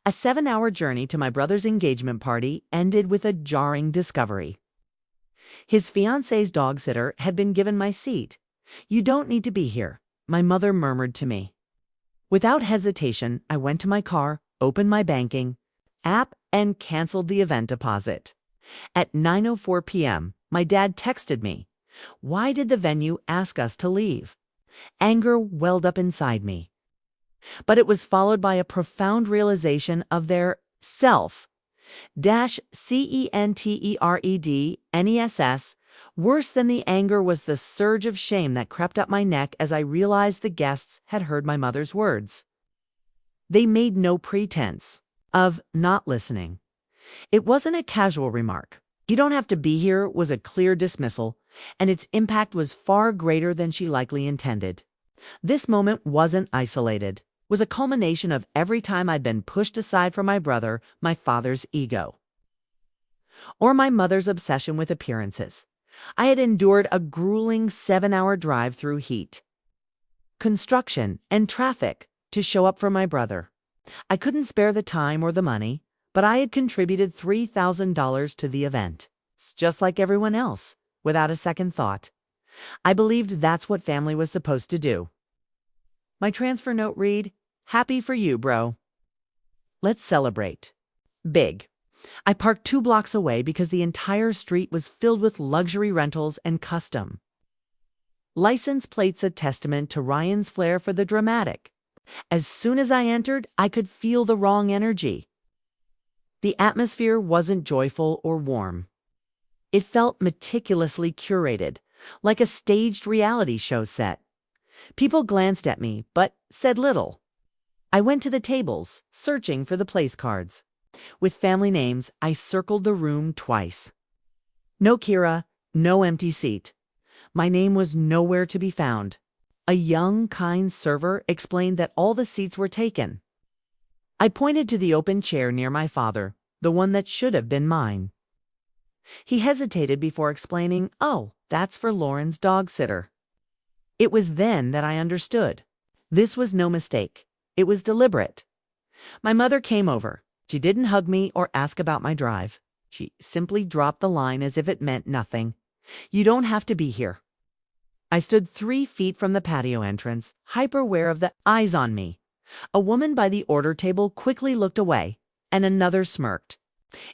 A 7-hour journey to my brother's engagement party ended with a jarring discovery. His fiancée's dog sitter had been given my seat. "You don't need to be here," my mother murmured to me. Without hesitation, I went to my car, opened my banking app, and canceled the event deposit. At 9:04 p.m., my dad texted me. Why did the venue ask us to leave? Anger welled up inside me. But it was followed by a profound realization of their self-centeredness. Worse than the anger was the surge of shame that crept up my neck as I realized the guests had heard my mother's words. They made no pretense of not listening. It wasn't a casual remark. "You don't have to be here" was a clear dismissal, and its impact was far greater than she likely intended. This moment wasn't isolated. It was a culmination of every time I'd been pushed aside for my brother, my father's ego, or my mother's obsession with appearances. I had endured a grueling 7-hour drive through heat, construction, and traffic to show up for my brother. I couldn't spare the time or the money, but I had contributed $3,000 to the event, just like everyone else, without a second thought. I believed that's what family was supposed to do. My transfer note read, "Happy for you, bro. Let's celebrate. Big." I parked 2 blocks away because the entire street was filled with luxury rentals and custom license plates, a testament to Ryan's flair for the dramatic. As soon as I entered, I could feel the wrong energy. The atmosphere wasn't joyful or warm. It felt meticulously curated, like a staged reality show set. People glanced at me, but said little. I went to the tables, searching for the place cards. With family names, I circled the room twice. No Kira, no empty seat. My name was nowhere to be found. A young, kind server explained that all the seats were taken. I pointed to the open chair near my father, the one that should have been mine. He hesitated before explaining, "Oh, that's for Lauren's dog sitter." It was then that I understood. This was no mistake. It was deliberate. My mother came over. She didn't hug me or ask about my drive. She simply dropped the line as if it meant nothing. "You don't have to be here." I stood 3 feet from the patio entrance, hyper-aware of the eyes on me. A woman by the order table quickly looked away, and another smirked.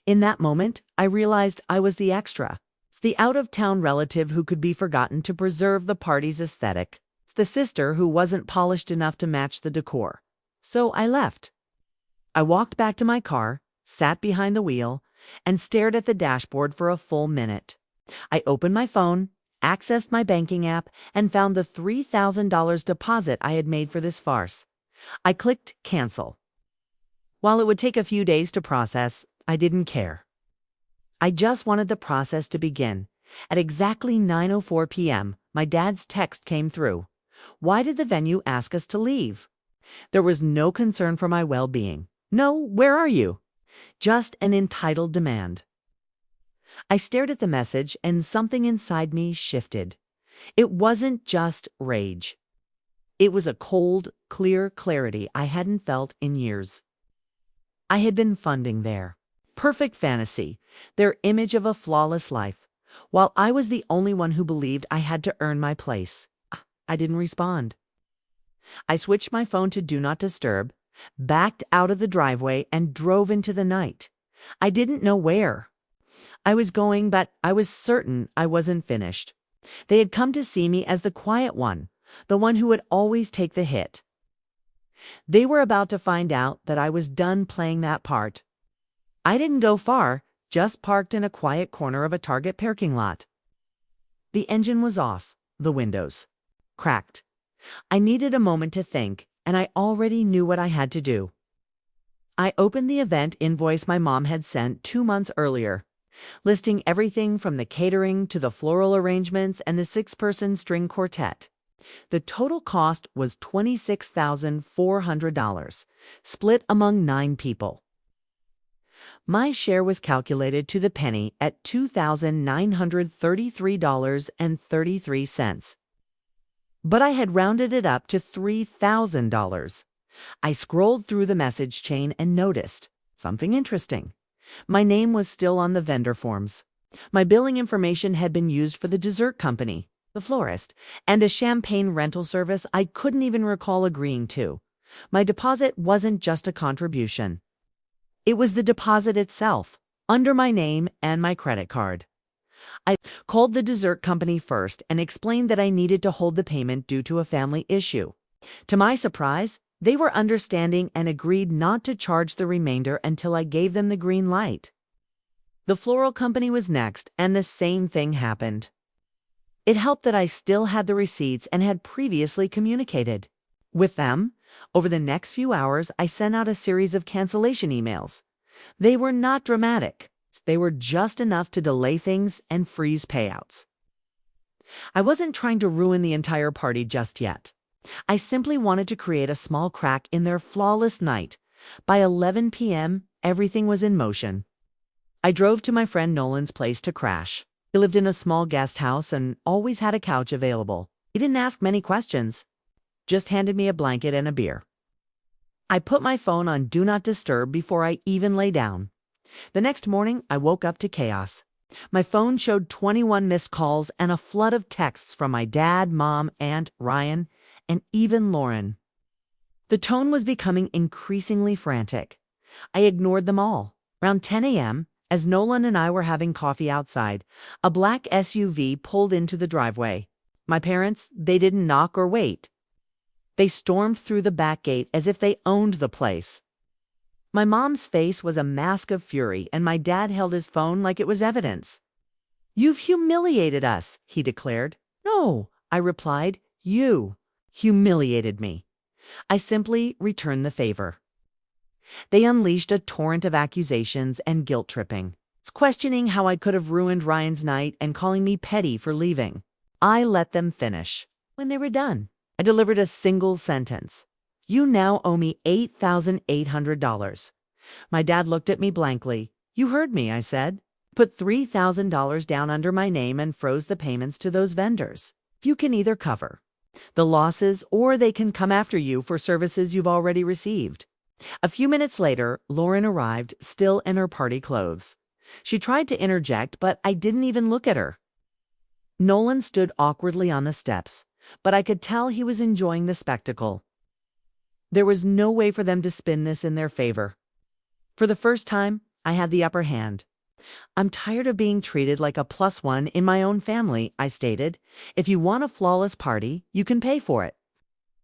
In that moment, I realized I was the extra, the out-of-town relative who could be forgotten to preserve the party's aesthetic, the sister who wasn't polished enough to match the decor. So I left. I walked back to my car, sat behind the wheel, and stared at the dashboard for a full minute. I opened my phone, accessed my banking app, and found the $3,000 deposit I had made for this farce. I clicked cancel. While it would take a few days to process, I didn't care. I just wanted the process to begin. At exactly 9:04 p.m., my dad's text came through. Why did the venue ask us to leave? There was no concern for my well-being. No, "Where are you?" Just an entitled demand. I stared at the message, and something inside me shifted. It wasn't just rage. It was a cold, clear clarity I hadn't felt in years. I had been funding their perfect fantasy, their image of a flawless life, while I was the only one who believed I had to earn my place. I didn't respond. I switched my phone to Do Not Disturb, backed out of the driveway, and drove into the night. I didn't know where I was going, but I was certain I wasn't finished. They had come to see me as the quiet one, the one who would always take the hit. They were about to find out that I was done playing that part. I didn't go far, just parked in a quiet corner of a Target parking lot. The engine was off, the windows cracked. I needed a moment to think, and I already knew what I had to do. I opened the event invoice my mom had sent 2 months earlier, listing everything from the catering to the floral arrangements and the 6-person string quartet. The total cost was $26,400, split among 9 people. My share was calculated to the penny at $2,933.33. But I had rounded it up to $3,000. I scrolled through the message chain and noticed something interesting. My name was still on the vendor forms. My billing information had been used for the dessert company, the florist, and a champagne rental service I couldn't even recall agreeing to. My deposit wasn't just a contribution. It was the deposit itself, under my name and my credit card. I called the dessert company first and explained that I needed to hold the payment due to a family issue. To my surprise, they were understanding and agreed not to charge the remainder until I gave them the green light. The floral company was next, and the same thing happened. It helped that I still had the receipts and had previously communicated with them. Over the next few hours, I sent out a series of cancellation emails. They were not dramatic. They were just enough to delay things and freeze payouts. I wasn't trying to ruin the entire party just yet. I simply wanted to create a small crack in their flawless night. By 11 p.m., everything was in motion. I drove to my friend Nolan's place to crash. He lived in a small guest house and always had a couch available. He didn't ask many questions, just handed me a blanket and a beer. I put my phone on Do Not Disturb before I even lay down. The next morning, I woke up to chaos. My phone showed 21 missed calls and a flood of texts from my dad, mom, aunt, Ryan, and even Lauren. The tone was becoming increasingly frantic. I ignored them all. Around 10 a.m., as Nolan and I were having coffee outside, a black SUV pulled into the driveway. My parents, they didn't knock or wait. They stormed through the back gate as if they owned the place. My mom's face was a mask of fury, and my dad held his phone like it was evidence. "You've humiliated us," he declared. "No," I replied. "You humiliated me." I simply returned the favor. They unleashed a torrent of accusations and guilt-tripping, questioning how I could have ruined Ryan's night and calling me petty for leaving. I let them finish. When they were done, I delivered a single sentence. "You now owe me $8,800. My dad looked at me blankly. "You heard me," I said. "Put $3,000 down under my name and froze the payments to those vendors. You can either cover the losses or they can come after you for services you've already received." A few minutes later, Lauren arrived, still in her party clothes. She tried to interject, but I didn't even look at her. Nolan stood awkwardly on the steps, but I could tell he was enjoying the spectacle. There was no way for them to spin this in their favor. For the first time, I had the upper hand. "I'm tired of being treated like a plus one in my own family," I stated. "If you want a flawless party, you can pay for it."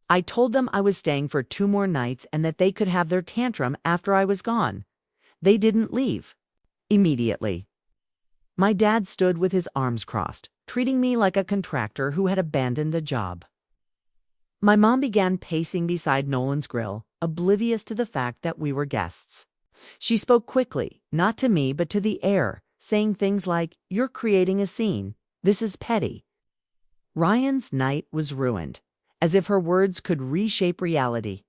I told them I was staying for 2 more nights and that they could have their tantrum after I was gone. They didn't leave. Immediately. My dad stood with his arms crossed, treating me like a contractor who had abandoned a job. My mom began pacing beside Nolan's grill, oblivious to the fact that we were guests. She spoke quickly, not to me but to the air, saying things like, "You're creating a scene. This is petty." Ryan's night was ruined, as if her words could reshape reality.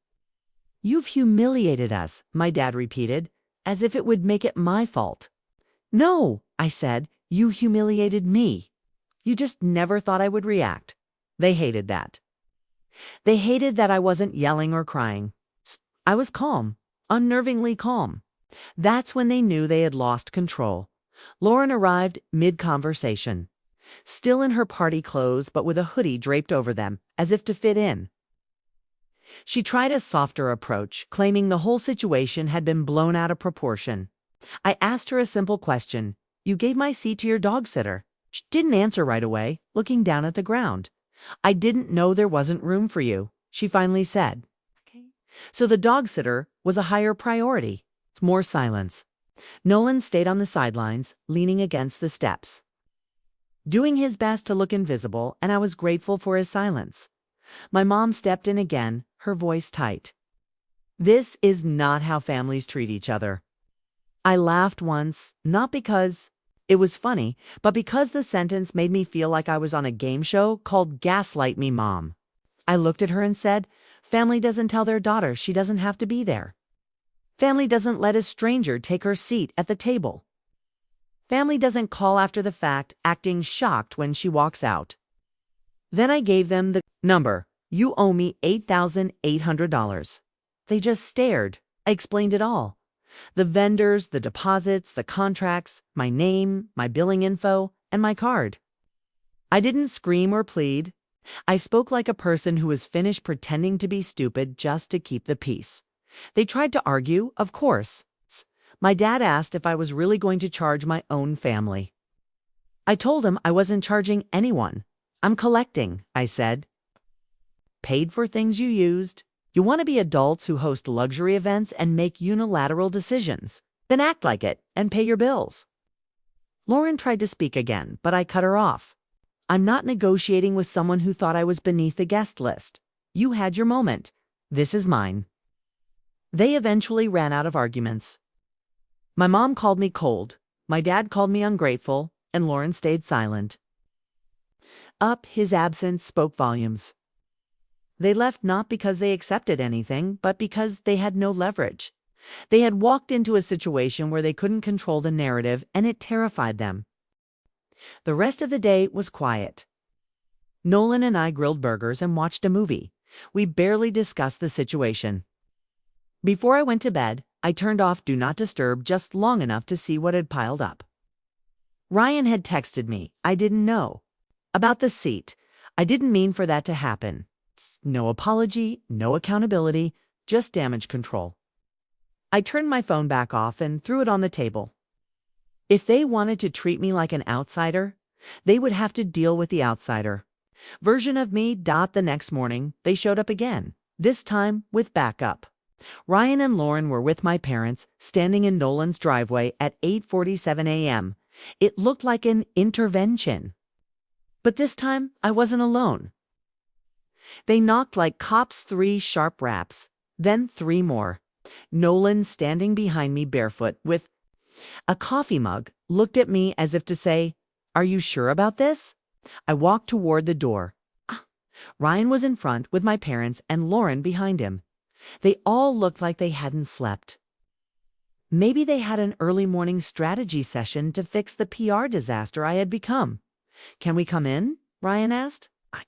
"You've humiliated us," my dad repeated, as if it would make it my fault. "No," I said, "you humiliated me. You just never thought I would react." They hated that. They hated that I wasn't yelling or crying. I was calm, unnervingly calm. That's when they knew they had lost control. Lauren arrived mid-conversation, still in her party clothes but with a hoodie draped over them, as if to fit in. She tried a softer approach, claiming the whole situation had been blown out of proportion. I asked her a simple question. "You gave my seat to your dog sitter." She didn't answer right away, looking down at the ground. "I didn't know there wasn't room for you," she finally said. Okay. So the dog sitter was a higher priority. More silence. Nolan stayed on the sidelines, leaning against the steps, doing his best to look invisible, and I was grateful for his silence. My mom stepped in again, her voice tight. "This is not how families treat each other." I laughed once, not because it was funny, but because the sentence made me feel like I was on a game show called Gaslight Me, Mom. I looked at her and said, "Family doesn't tell their daughter she doesn't have to be there. Family doesn't let a stranger take her seat at the table. Family doesn't call after the fact, acting shocked when she walks out." Then I gave them the number. "You owe me $8,800. They just stared. I explained it all. The vendors, the deposits, the contracts, my name, my billing info, and my card. I didn't scream or plead. I spoke like a person who was finished pretending to be stupid just to keep the peace. They tried to argue, of course. My dad asked if I was really going to charge my own family. I told him I wasn't charging anyone. I'm collecting, I said. Paid for things you used. You want to be adults who host luxury events and make unilateral decisions. Then act like it and pay your bills. Lauren tried to speak again, but I cut her off. I'm not negotiating with someone who thought I was beneath the guest list. You had your moment. This is mine. They eventually ran out of arguments. My mom called me cold, my dad called me ungrateful, and Lauren stayed silent. His absence spoke volumes. They left not because they accepted anything, but because they had no leverage. They had walked into a situation where they couldn't control the narrative, and it terrified them. The rest of the day was quiet. Nolan and I grilled burgers and watched a movie. We barely discussed the situation. Before I went to bed, I turned off Do Not Disturb just long enough to see what had piled up. Ryan had texted me. I didn't know. About the seat. I didn't mean for that to happen. No apology, no accountability, just damage control. I turned my phone back off and threw it on the table. If they wanted to treat me like an outsider, they would have to deal with the outsider. Version of me. The next morning, they showed up again, this time with backup. Ryan and Lauren were with my parents, standing in Nolan's driveway at 8:47 a.m. It looked like an intervention. But this time, I wasn't alone. They knocked like cops, 3 sharp raps, then 3 more. Nolan, standing behind me barefoot with a coffee mug, looked at me as if to say, "Are you sure about this?" I walked toward the door. Ryan was in front with my parents and Lauren behind him. They all looked like they hadn't slept. Maybe they had an early morning strategy session to fix the PR disaster I had become. "Can we come in?" Ryan asked. I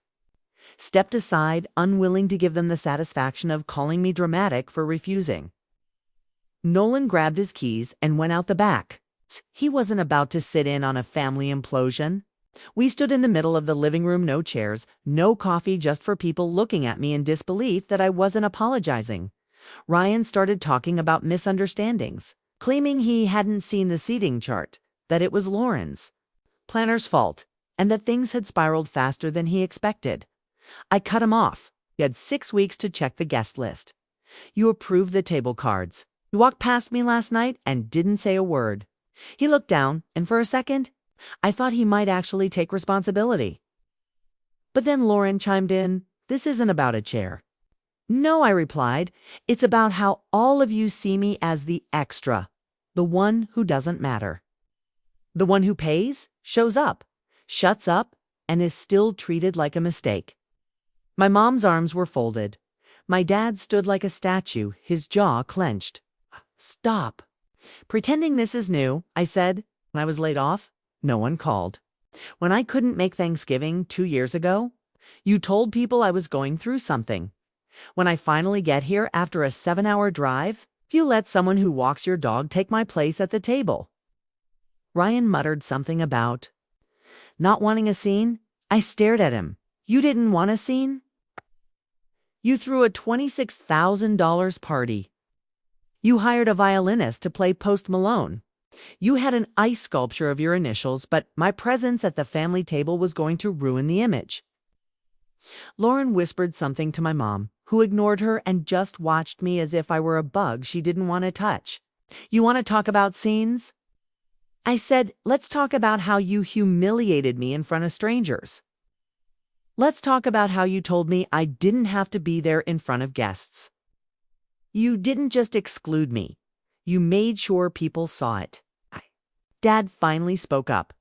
stepped aside, unwilling to give them the satisfaction of calling me dramatic for refusing. Nolan grabbed his keys and went out the back. He wasn't about to sit in on a family implosion. We stood in the middle of the living room, no chairs, no coffee, just for people looking at me in disbelief that I wasn't apologizing. Ryan started talking about misunderstandings, claiming he hadn't seen the seating chart, that it was Lauren's planner's fault, and that things had spiraled faster than he expected. I cut him off. "You had 6 weeks to check the guest list. You approved the table cards. You walked past me last night and didn't say a word." He looked down, and for a second, I thought he might actually take responsibility. But then Lauren chimed in, "This isn't about a chair." "No," I replied. "It's about how all of you see me as the extra, the one who doesn't matter. The one who pays, shows up, shuts up, and is still treated like a mistake." My mom's arms were folded. My dad stood like a statue, his jaw clenched. "Stop." "Pretending this is new," I said. "When I was laid off, no one called. When I couldn't make Thanksgiving 2 years ago, you told people I was going through something. When I finally get here after a 7-hour drive, you let someone who walks your dog take my place at the table." Ryan muttered something about not wanting a scene. I stared at him. "You didn't want a scene? You threw a $26,000 party. You hired a violinist to play Post Malone. You had an ice sculpture of your initials, but my presence at the family table was going to ruin the image." Lauren whispered something to my mom, who ignored her and just watched me as if I were a bug she didn't want to touch. "You want to talk about scenes?" I said, "Let's talk about how you humiliated me in front of strangers. Let's talk about how you told me I didn't have to be there in front of guests. You didn't just exclude me. You made sure people saw it." Dad finally spoke up.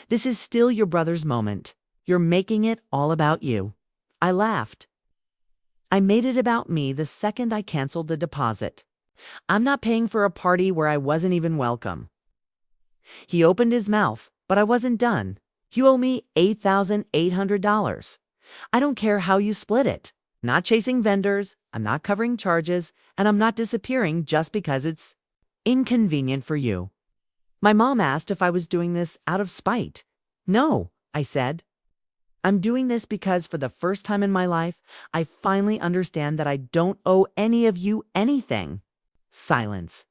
"This is still your brother's moment. You're making it all about you." I laughed. "I made it about me the second I canceled the deposit. I'm not paying for a party where I wasn't even welcome." He opened his mouth, but I wasn't done. "You owe me $8,800. I don't care how you split it. not chasing vendors, I'm not covering charges, and I'm not disappearing just because it's inconvenient for you. My mom asked if I was doing this out of spite. No, I said. I'm doing this because for the first time in my life, I finally understand that I don't owe any of you anything. Silence.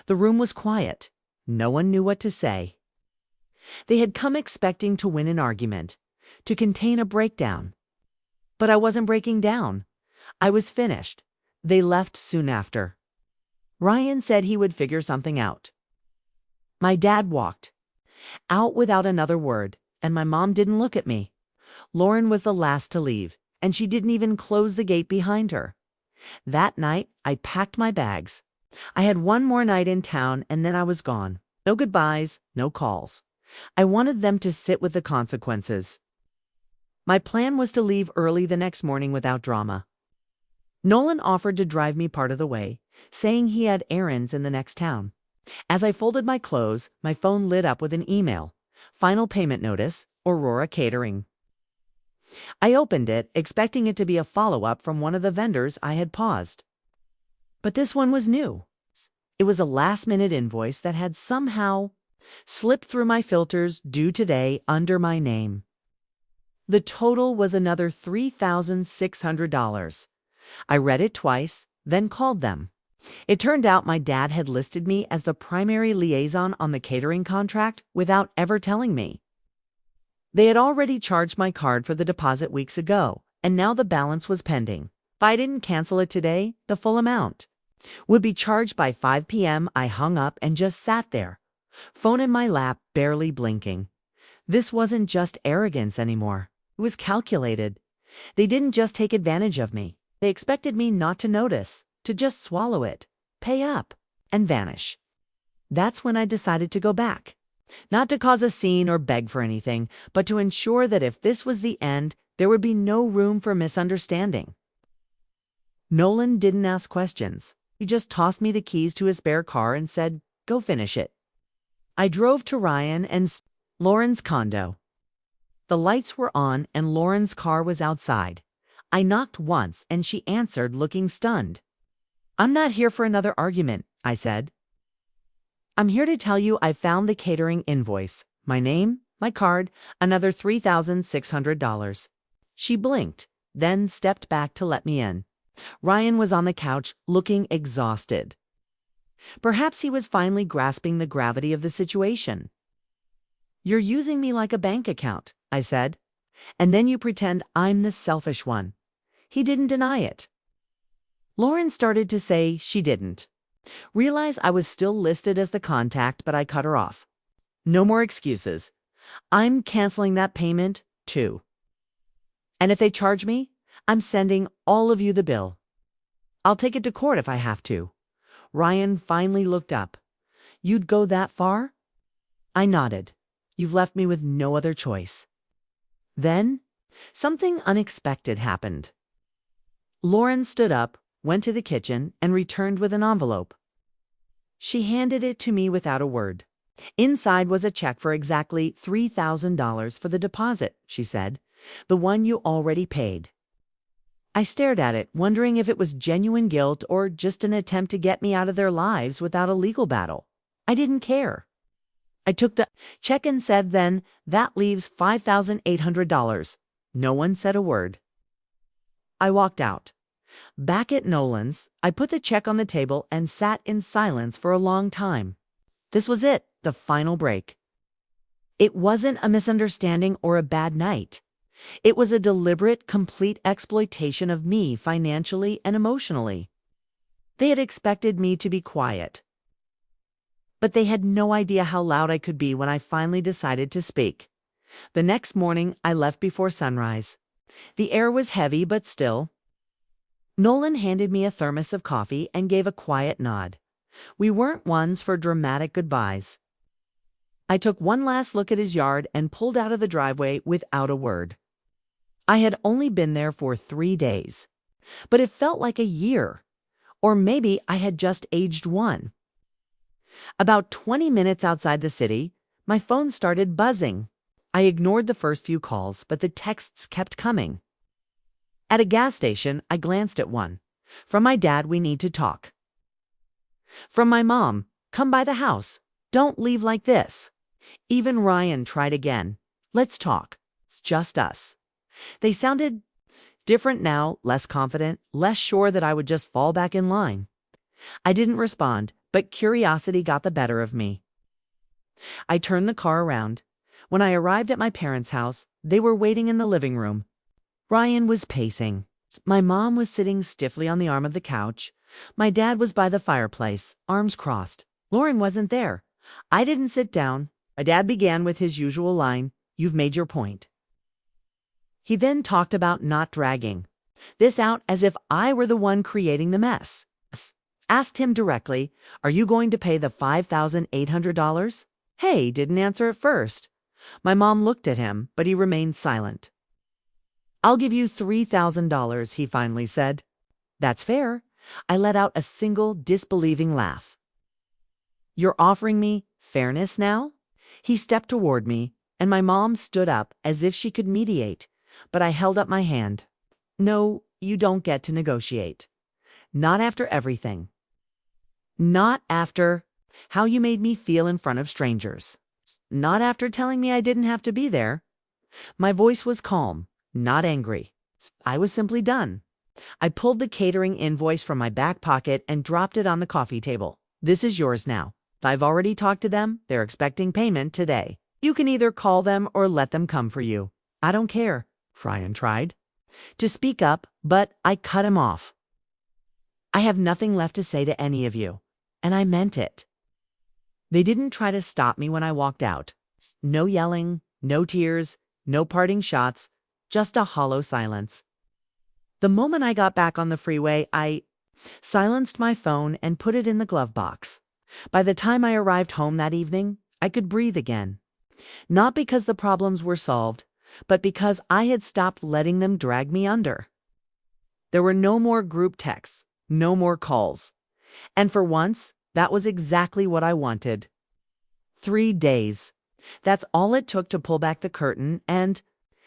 The room was quiet. No one knew what to say. They had come expecting to win an argument, to contain a breakdown. But I wasn't breaking down. I was finished. They left soon after. Ryan said he would figure something out. My dad walked out without another word, and my mom didn't look at me. Lauren was the last to leave, and she didn't even close the gate behind her. That night, I packed my bags. I had one more night in town, and then I was gone. No goodbyes, no calls. I wanted them to sit with the consequences. My plan was to leave early the next morning without drama. Nolan offered to drive me part of the way, saying he had errands in the next town. As I folded my clothes, my phone lit up with an email. Final payment notice, Aurora Catering. I opened it, expecting it to be a follow-up from one of the vendors I had paused. But this one was new. It was a last-minute invoice that had somehow slipped through my filters due today under my name. The total was another $3,600. I read it twice, then called them. It turned out my dad had listed me as the primary liaison on the catering contract without ever telling me. They had already charged my card for the deposit weeks ago, and now the balance was pending. If I didn't cancel it today, the full amount would be charged by 5 p.m. I hung up and just sat there, phone in my lap, barely blinking. This wasn't just arrogance anymore. It was calculated. They didn't just take advantage of me. They expected me not to notice, to just swallow it, pay up, and vanish. That's when I decided to go back. Not to cause a scene or beg for anything, but to ensure that if this was the end, there would be no room for misunderstanding. Nolan didn't ask questions. He just tossed me the keys to his spare car and said, "Go finish it." I drove to Ryan and Lauren's condo. The lights were on and Lauren's car was outside. I knocked once and she answered, looking stunned. "I'm not here for another argument," I said. "I'm here to tell you I found the catering invoice, my name, my card, another $3,600. She blinked, then stepped back to let me in. Ryan was on the couch, looking exhausted. Perhaps he was finally grasping the gravity of the situation. "You're using me like a bank account," I said, "and then you pretend I'm the selfish one." He didn't deny it. Lauren started to say she didn't. Realize I was still listed as the contact, but I cut her off. "No more excuses. I'm canceling that payment, too. And if they charge me, I'm sending all of you the bill. I'll take it to court if I have to." Ryan finally looked up. "You'd go that far?" I nodded. "You've left me with no other choice." Then, something unexpected happened. Lauren stood up, went to the kitchen, and returned with an envelope. She handed it to me without a word. Inside was a check for exactly $3,000 for the deposit, she said, "the one you already paid." I stared at it, wondering if it was genuine guilt or just an attempt to get me out of their lives without a legal battle. I didn't care. I took the check and said, "Then that leaves $5,800. No one said a word. I walked out. Back at Nolan's, I put the check on the table and sat in silence for a long time. This was it, the final break. It wasn't a misunderstanding or a bad night. It was a deliberate, complete exploitation of me financially and emotionally. They had expected me to be quiet. But they had no idea how loud I could be when I finally decided to speak. The next morning, I left before sunrise. The air was heavy, but still. Nolan handed me a thermos of coffee and gave a quiet nod. We weren't ones for dramatic goodbyes. I took one last look at his yard and pulled out of the driveway without a word. I had only been there for 3 days, but it felt like a year. Or maybe I had just aged one. About 20 minutes outside the city, my phone started buzzing. I ignored the first few calls, but the texts kept coming. At a gas station, I glanced at one. From my dad, we need to talk. From my mom, come by the house. Don't leave like this. Even Ryan tried again. Let's talk. It's just us. They sounded different now, less confident, less sure that I would just fall back in line. I didn't respond, but curiosity got the better of me. I turned the car around. When I arrived at my parents' house, they were waiting in the living room. Ryan was pacing. My mom was sitting stiffly on the arm of the couch. My dad was by the fireplace, arms crossed. Lauren wasn't there. I didn't sit down. My dad began with his usual line, "You've made your point." He then talked about not dragging this out as if I were the one creating the mess. Asked him directly, "Are you going to pay the $5,800? Hey, didn't answer at first. My mom looked at him, but he remained silent. "I'll give you $3,000, he finally said. "That's fair." I let out a single disbelieving laugh. "You're offering me fairness now?" He stepped toward me, and my mom stood up as if she could mediate, but I held up my hand. "No, you don't get to negotiate. Not after everything. Not after how you made me feel in front of strangers. Not after telling me I didn't have to be there." My voice was calm, not angry. I was simply done. I pulled the catering invoice from my back pocket and dropped it on the coffee table. "This is yours now. I've already talked to them. They're expecting payment today. You can either call them or let them come for you." "I don't care." Ryan tried to speak up, but I cut him off. "I have nothing left to say to any of you." And I meant it. They didn't try to stop me when I walked out. No yelling, no tears, no parting shots, just a hollow silence. The moment I got back on the freeway, I silenced my phone and put it in the glove box. By the time I arrived home that evening, I could breathe again. Not because the problems were solved, but because I had stopped letting them drag me under. There were no more group texts, no more calls. And for once, that was exactly what I wanted. 3 days. That's all it took to pull back the curtain and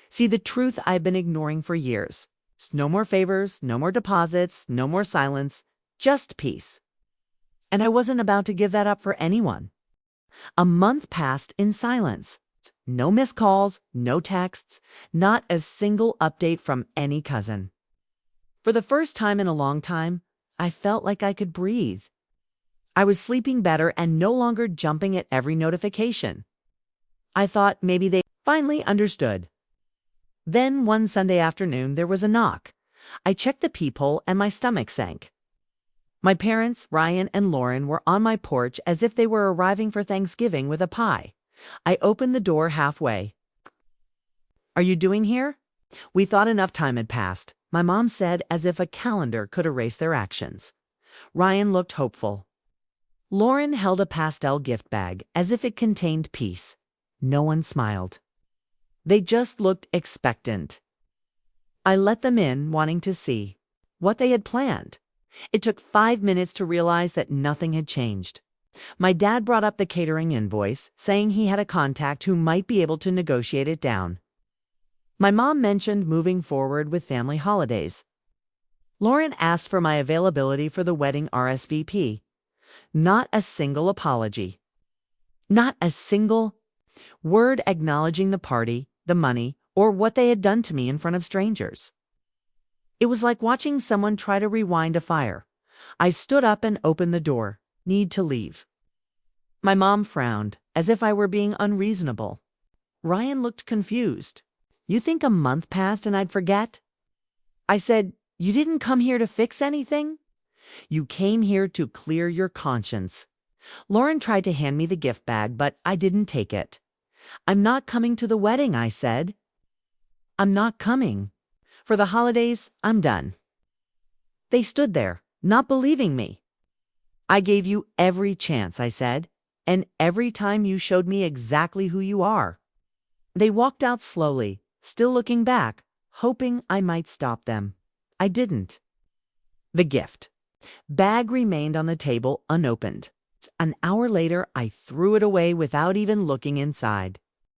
see the truth I've been ignoring for years. No more favors, no more deposits, no more silence, just peace. And I wasn't about to give that up for anyone. A month passed in silence. No missed calls, no texts, not a single update from any cousin. For the first time in a long time, I felt like I could breathe. I was sleeping better and no longer jumping at every notification. I thought maybe they finally understood. Then one Sunday afternoon, there was a knock. I checked the peephole and my stomach sank. My parents, Ryan and Lauren, were on my porch as if they were arriving for Thanksgiving with a pie. I opened the door halfway. "Are you doing here?" "We thought enough time had passed," my mom said as if a calendar could erase their actions. Ryan looked hopeful. Lauren held a pastel gift bag as if it contained peace. No one smiled. They just looked expectant. I let them in, wanting to see what they had planned. It took 5 minutes to realize that nothing had changed. My dad brought up the catering invoice, saying he had a contact who might be able to negotiate it down. My mom mentioned moving forward with family holidays. Lauren asked for my availability for the wedding RSVP. Not a single apology. Not a single word acknowledging the party, the money, or what they had done to me in front of strangers. It was like watching someone try to rewind a fire. I stood up and opened the door. "Need to leave." My mom frowned, as if I were being unreasonable. Ryan looked confused. "You think a month passed and I'd forget?" I said, "You didn't come here to fix anything. You came here to clear your conscience." Lauren tried to hand me the gift bag, but I didn't take it. "I'm not coming to the wedding," I said. "I'm not coming. For the holidays, I'm done." They stood there, not believing me. "I gave you every chance," I said, "and every time you showed me exactly who you are." They walked out slowly, still looking back, hoping I might stop them. I didn't. The gift bag remained on the table unopened. An hour later, I threw it away without even looking inside.